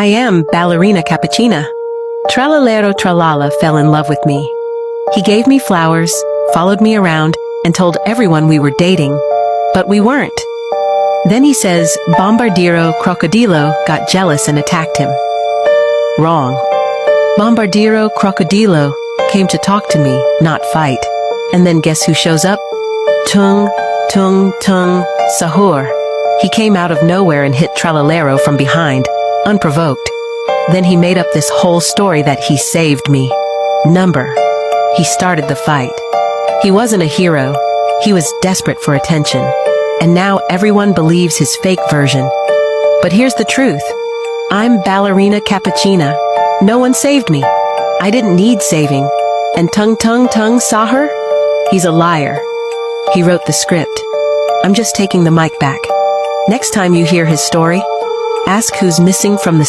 I am balerina cappucina. Tralalero tralala fell in love with me. He gave me flowers, followed me around, and told everyone we were dating. But we weren't. Then he says Bombardiro Crocodilo got jealous and attacked him. Wrong. Bombardiro Crocodilo came to talk to me, not fight. And then guess who shows up? Tung, tung, tung, Sahur. He came out of nowhere and hit Tralalero from behind, unprovoked. Then he made up this whole story that he saved me. Number. He started the fight. He wasn't a hero. He was desperate for attention. And now everyone believes his fake version. But here's the truth. I'm balerina cappucina. No one saved me. I didn't need saving. And Tung Tung Tung Sahur? He's a liar. He wrote the script. I'm just taking the mic back. Next time you hear his story, ask who's missing from the